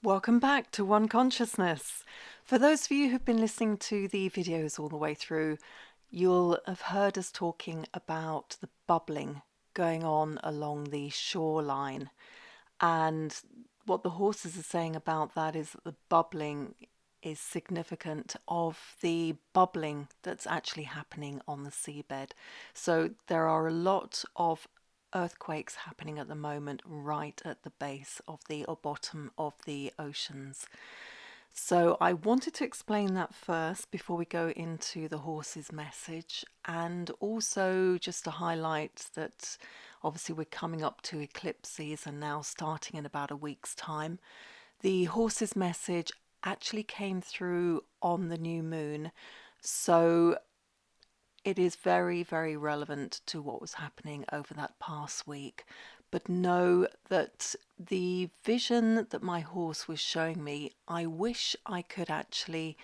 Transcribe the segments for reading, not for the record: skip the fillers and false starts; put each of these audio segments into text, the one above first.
Welcome back to One Consciousness. For those of you who've been listening to the videos all the way through, you'll have heard us talking about the bubbling going on along the shoreline. And what the horses are saying about that is that the bubbling is significant of the bubbling that's actually happening on the seabed. So there are a lot of earthquakes happening at the moment right at the base of the or bottom of the oceans. So I wanted to explain that first before we go into the horse's message, and also just to highlight that obviously we're coming up to eclipse season now, starting in about a week's time. The horse's message actually came through on the new moon, so it is very, very relevant to what was happening over that past week. But know that the vision that my horse was showing me, I wish I could actually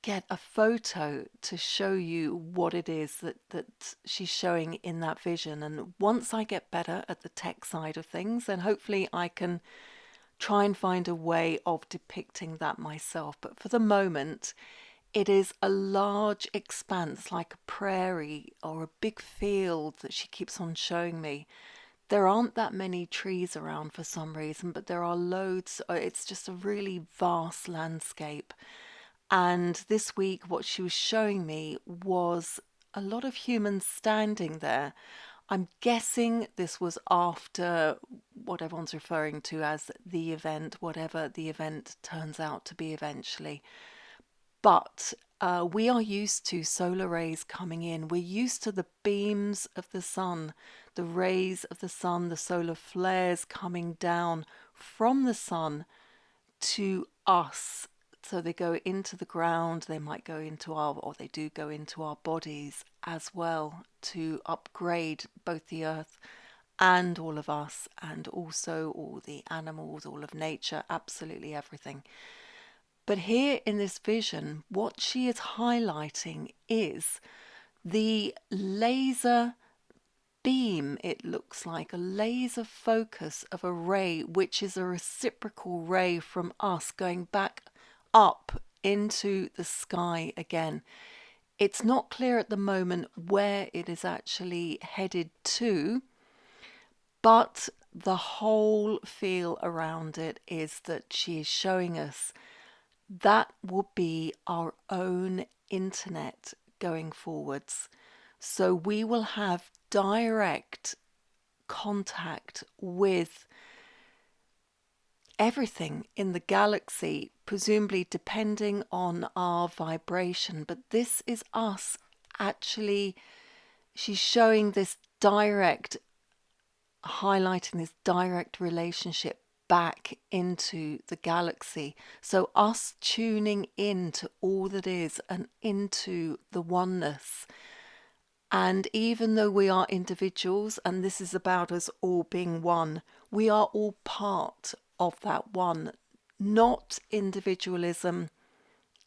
get a photo to show you what it is that she's showing in that vision. And once I get better at the tech side of things, then hopefully I can try and find a way of depicting that myself. But for the moment, it is a large expanse like a prairie or a big field that she keeps on showing me. There aren't that many trees around for some reason, but there are loads. It's just a really vast landscape. And this week, what she was showing me was a lot of humans standing there. I'm guessing this was after what everyone's referring to as the event, whatever the event turns out to be eventually. But we are used to solar rays coming in. We're used to the beams of the sun, the rays of the sun, the solar flares coming down from the sun to us. So they go into the ground, they might go into or they do go into our bodies as well to upgrade both the earth and all of us, and also all the animals, all of nature, absolutely everything. But here in this vision, what she is highlighting is the laser beam, it looks like a laser focus of a ray, which is a reciprocal ray from us going back up into the sky again. It's not clear at the moment where it is actually headed to, but the whole feel around it is that she is showing us that will be our own internet going forwards. So we will have direct contact with everything in the galaxy, presumably depending on our vibration. But this is us actually, she's showing this direct, highlighting this direct relationship back into the galaxy. So us tuning into all that is and into the oneness. And even though we are individuals, and this is about us all being one, we are all part of that one, not individualism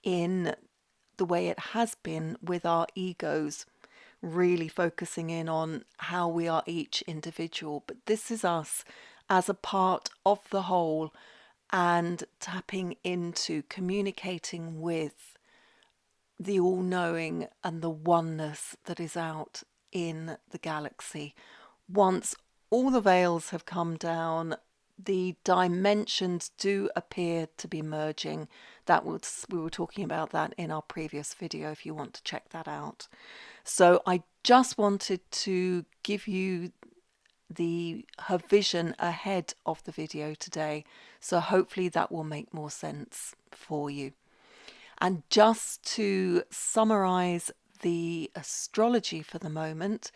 in the way it has been with our egos, really focusing in on how we are each individual. But this is us as a part of the whole and tapping into, communicating with the all-knowing and the oneness that is out in the galaxy. Once all the veils have come down, the dimensions do appear to be merging. We were talking about that in our previous video if you want to check that out. So I just wanted to give you her vision ahead of the video today. So hopefully that will make more sense for you. And just to summarize the astrology for the moment,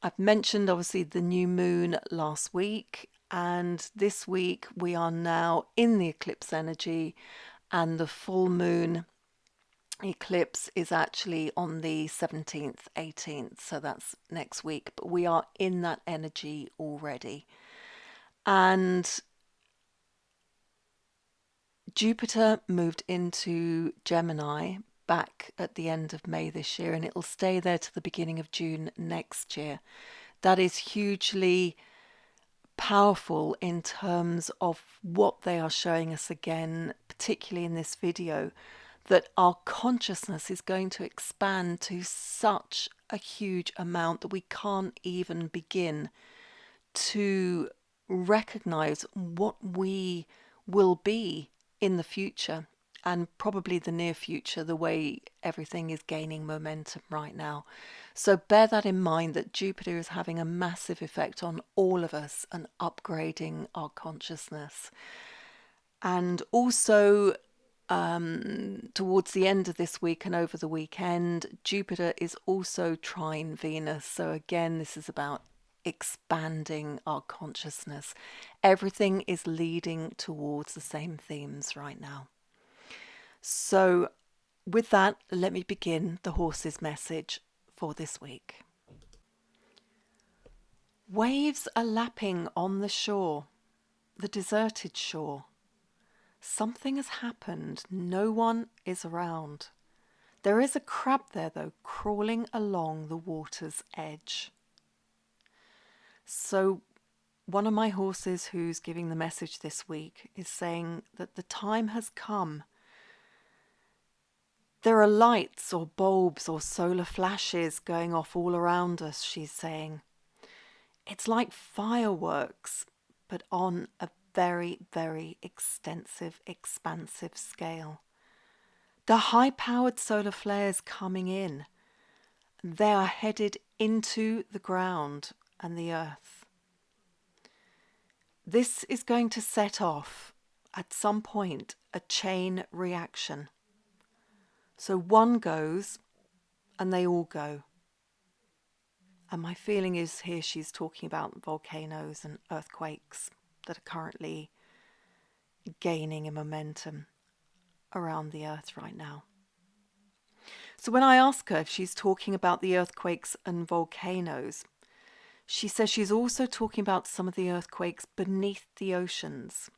I've mentioned obviously the new moon last week, and this week we are now in the eclipse energy, and the full moon eclipse is actually on the 17th, 18th, so that's next week, but we are in that energy already. And Jupiter moved into Gemini back at the end of May this year, and it will stay there to the beginning of June next year. That is hugely powerful in terms of what they are showing us again, particularly in this video, that our consciousness is going to expand to such a huge amount that we can't even begin to recognize what we will be in the future, and probably the near future, the way everything is gaining momentum right now. So bear that in mind, that Jupiter is having a massive effect on all of us and upgrading our consciousness. And also, towards the end of this week and over the weekend, Jupiter is also trine Venus. So again, this is about expanding our consciousness. Everything is leading towards the same themes right now. So with that, let me begin the horse's message for this week. Waves are lapping on the shore, the deserted shore. Something has happened. No one is around. There is a crab there, though, crawling along the water's edge. So one of my horses who's giving the message this week is saying that the time has come. There are lights or bulbs or solar flashes going off all around us, she's saying. It's like fireworks, but on a very, very extensive, expansive scale. The high-powered solar flares coming in, they are headed into the ground and the earth. This is going to set off, at some point, a chain reaction. So one goes, and they all go. And my feeling is here she's talking about volcanoes and earthquakes that are currently gaining in momentum around the earth right now. So when I ask her if she's talking about the earthquakes and volcanoes, she says she's also talking about some of the earthquakes beneath the oceans,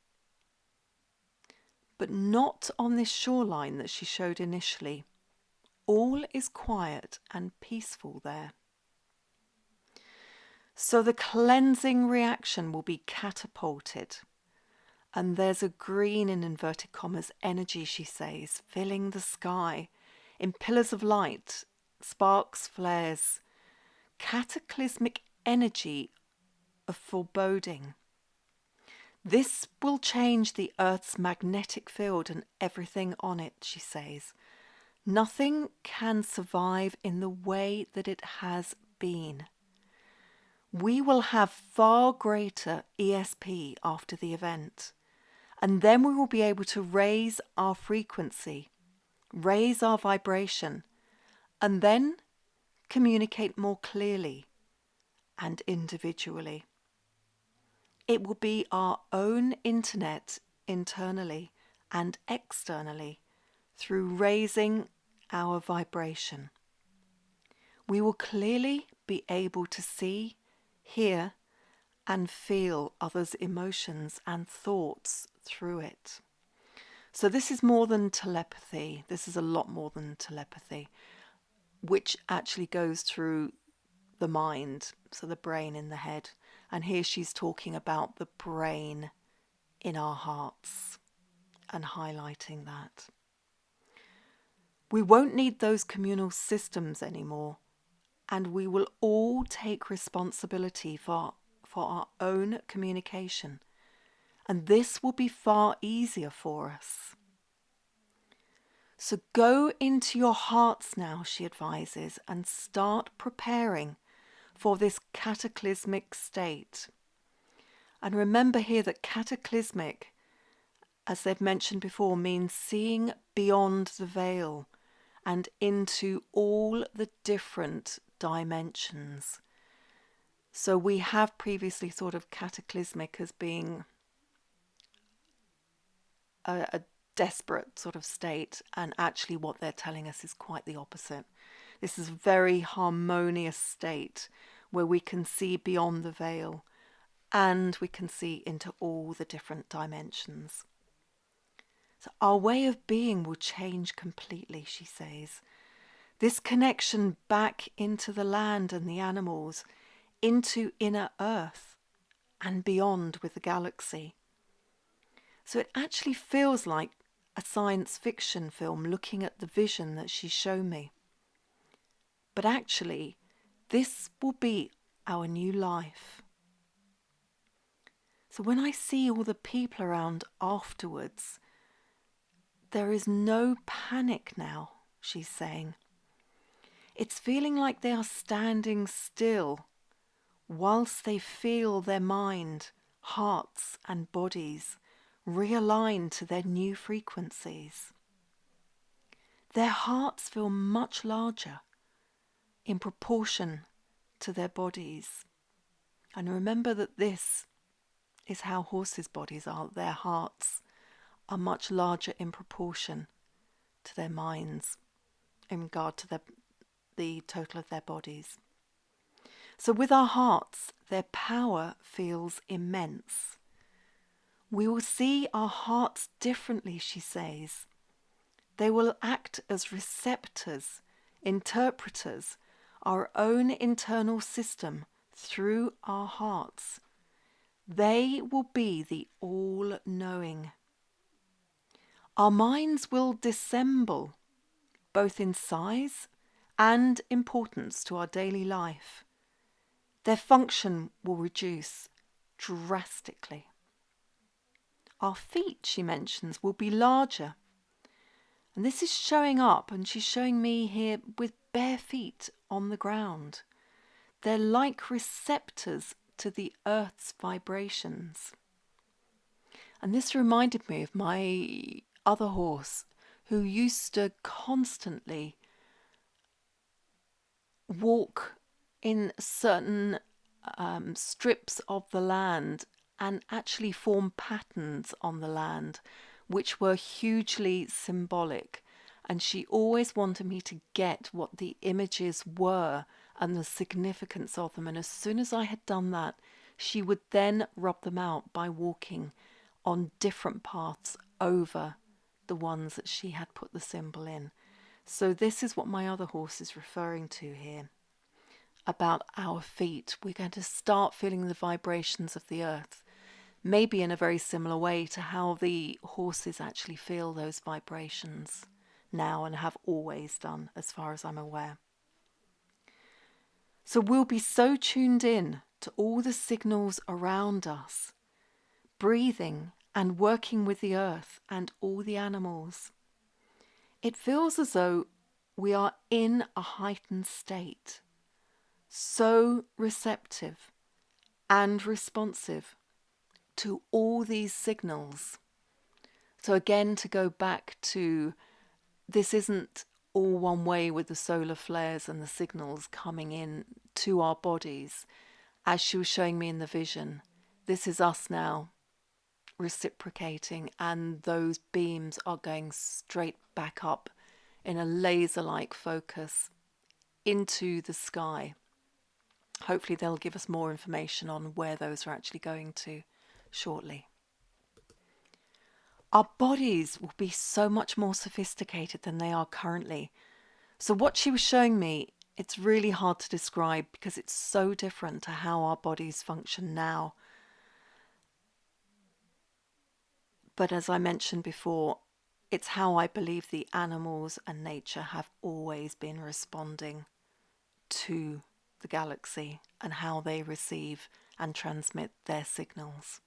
but not on this shoreline that she showed initially. All is quiet and peaceful there. So the cleansing reaction will be catapulted. And there's a green, in inverted commas, energy, she says, filling the sky in pillars of light, sparks, flares, cataclysmic energy of foreboding. This will change the Earth's magnetic field and everything on it, she says. Nothing can survive in the way that it has been. We will have far greater ESP after the event, and then we will be able to raise our frequency, raise our vibration, and then communicate more clearly and individually. It will be our own internet internally and externally through raising our vibration. We will clearly be able to see, hear, and feel others' emotions and thoughts through it. So this is more than telepathy. This is a lot more than telepathy, which actually goes through the mind, so the brain in the head. And here she's talking about the brain in our hearts and highlighting that. We won't need those communal systems anymore, and we will all take responsibility for our own communication. And this will be far easier for us. So go into your hearts now, she advises, and start preparing for this cataclysmic state. And remember here that cataclysmic, as they've mentioned before, means seeing beyond the veil and into all the different dimensions. So we have previously thought of cataclysmic as being a desperate sort of state, and actually what they're telling us is quite the opposite. This is a very harmonious state where we can see beyond the veil and we can see into all the different dimensions. So our way of being will change completely, she says. This connection back into the land and the animals, into inner earth, and beyond with the galaxy. So it actually feels like a science fiction film looking at the vision that she's shown me. But actually, this will be our new life. So when I see all the people around afterwards, there is no panic now, she's saying. It's feeling like they are standing still whilst they feel their mind, hearts and bodies realign to their new frequencies. Their hearts feel much larger in proportion to their bodies. And remember that this is how horses' bodies are. Their hearts are much larger in proportion to their minds in regard to the total of their bodies. So with our hearts, their power feels immense. We will see our hearts differently, she says. They will act as receptors, interpreters, our own internal system through our hearts. They will be the all-knowing. Our minds will dissemble, both in size and importance to our daily life. Their function will reduce drastically. Our feet, she mentions, will be larger. And this is showing up, and she's showing me here with bare feet on the ground. They're like receptors to the earth's vibrations. And this reminded me of my other horse, who used to constantly walk in certain strips of the land and actually form patterns on the land which were hugely symbolic. And she always wanted me to get what the images were and the significance of them. And as soon as I had done that, she would then rub them out by walking on different paths over the ones that she had put the symbol in. So this is what my other horse is referring to here. About our feet, we're going to start feeling the vibrations of the earth, maybe in a very similar way to how the horses actually feel those vibrations now and have always done, as far as I'm aware. So we'll be so tuned in to all the signals around us, breathing and working with the earth and all the animals. It feels as though we are in a heightened state, so receptive and responsive to all these signals. So again, to go back to, this isn't all one way with the solar flares and the signals coming in to our bodies, as she was showing me in the vision. This is us now reciprocating, and those beams are going straight back up in a laser-like focus into the sky. Hopefully they'll give us more information on where those are actually going to shortly. Our bodies will be so much more sophisticated than they are currently. So what she was showing me, it's really hard to describe because it's so different to how our bodies function now. But as I mentioned before, it's how I believe the animals and nature have always been responding to the galaxy and how they receive and transmit their signals.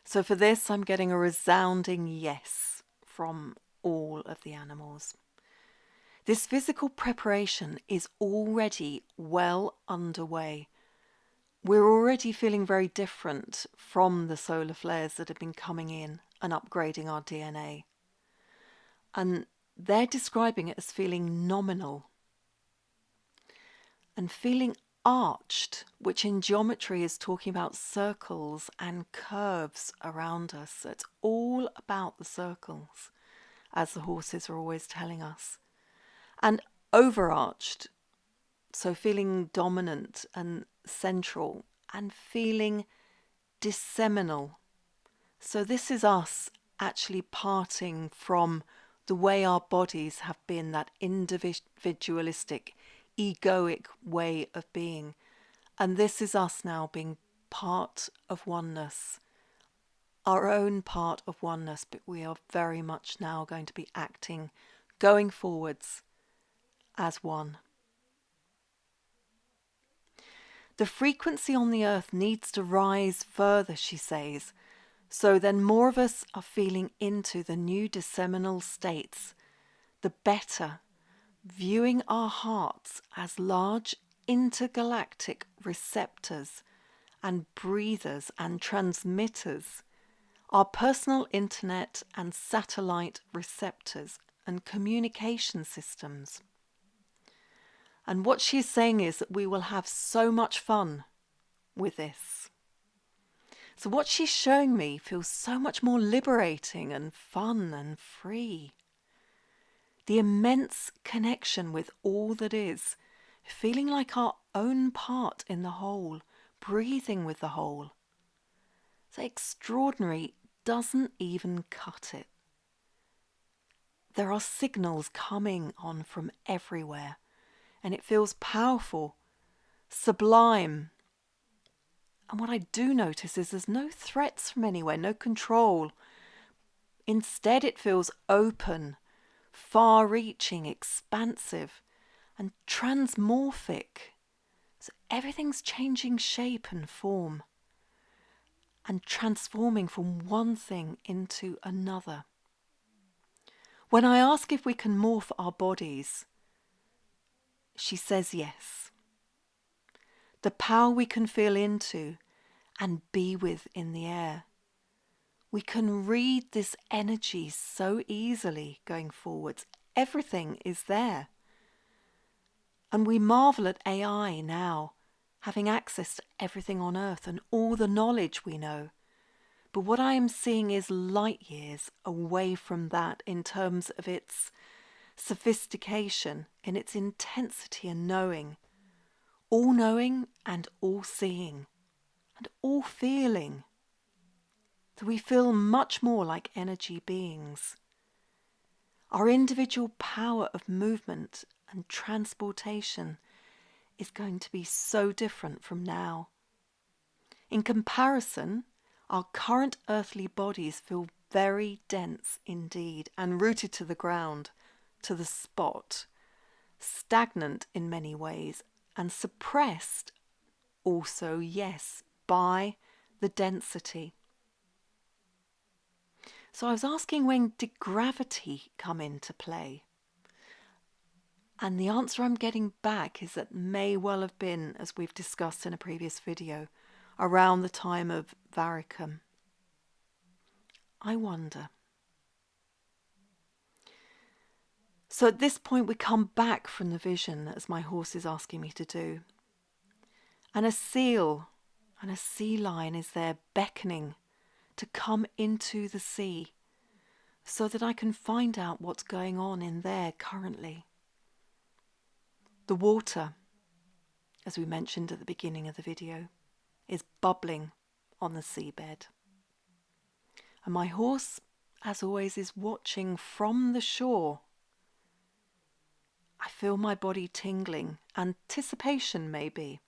So for this, I'm getting a resounding yes from all of the animals. This physical preparation is already well underway. We're already feeling very different from the solar flares that have been coming in and upgrading our DNA. And they're describing it as feeling nominal and feeling arched, which in geometry is talking about circles and curves around us. So it's all about the circles, as the horses are always telling us. And overarched, so feeling dominant and central, and feeling disseminal. So this is us actually parting from the way our bodies have been, that individualistic, egoic way of being. And this is us now being part of oneness, our own part of oneness, but we are very much now going to be acting, going forwards as one. The frequency on the earth needs to rise further, she says, so then more of us are feeling into the new disseminal states, the better, viewing our hearts as large intergalactic receptors and breathers and transmitters, our personal internet and satellite receptors and communication systems. And what she's saying is that we will have so much fun with this. So what she's showing me feels so much more liberating and fun and free. The immense connection with all that is, feeling like our own part in the whole, breathing with the whole. So extraordinary doesn't even cut it. There are signals coming on from everywhere, and it feels powerful, sublime. And what I do notice is there's no threats from anywhere, no control. Instead, it feels open, far-reaching, expansive, and transmorphic. So everything's changing shape and form and transforming from one thing into another. When I ask if we can morph our bodies, she says yes. The power we can feel into and be with in the air. We can read this energy so easily going forwards. Everything is there. And we marvel at AI now, having access to everything on Earth and all the knowledge we know. But what I am seeing is light years away from that in terms of its sophistication, in its intensity and knowing. All-knowing and all-seeing and all-feeling. So we feel much more like energy beings. Our individual power of movement and transportation is going to be so different from now. In comparison, our current earthly bodies feel very dense indeed and rooted to the ground, to the spot, stagnant in many ways and suppressed also, yes, by the density. So I was asking, when did gravity come into play? And the answer I'm getting back is that may well have been, as we've discussed in a previous video, around the time of Varicum. I wonder. So at this point we come back from the vision, as my horse is asking me to do. And a seal and a sea lion is there beckoning to come into the sea so that I can find out what's going on in there currently. The water, as we mentioned at the beginning of the video, is bubbling on the seabed. And my horse, as always, is watching from the shore. I feel my body tingling, anticipation maybe.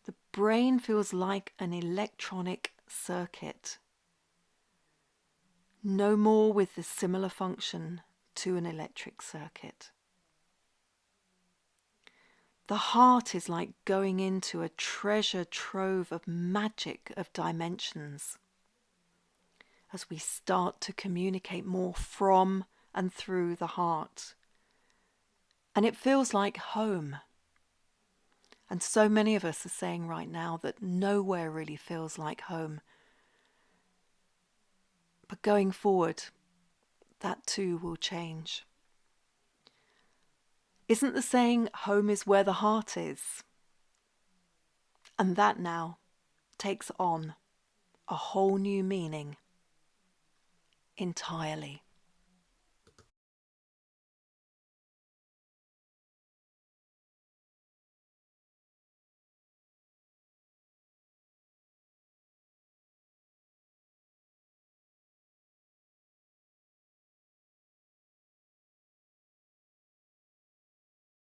The brain feels like an electronic circuit. No more with the similar function to an electric circuit. The heart is like going into a treasure trove of magic of dimensions as we start to communicate more from and through the heart. And it feels like home. And so many of us are saying right now that nowhere really feels like home. But going forward, that too will change. Isn't the saying, home is where the heart is? And that now takes on a whole new meaning entirely.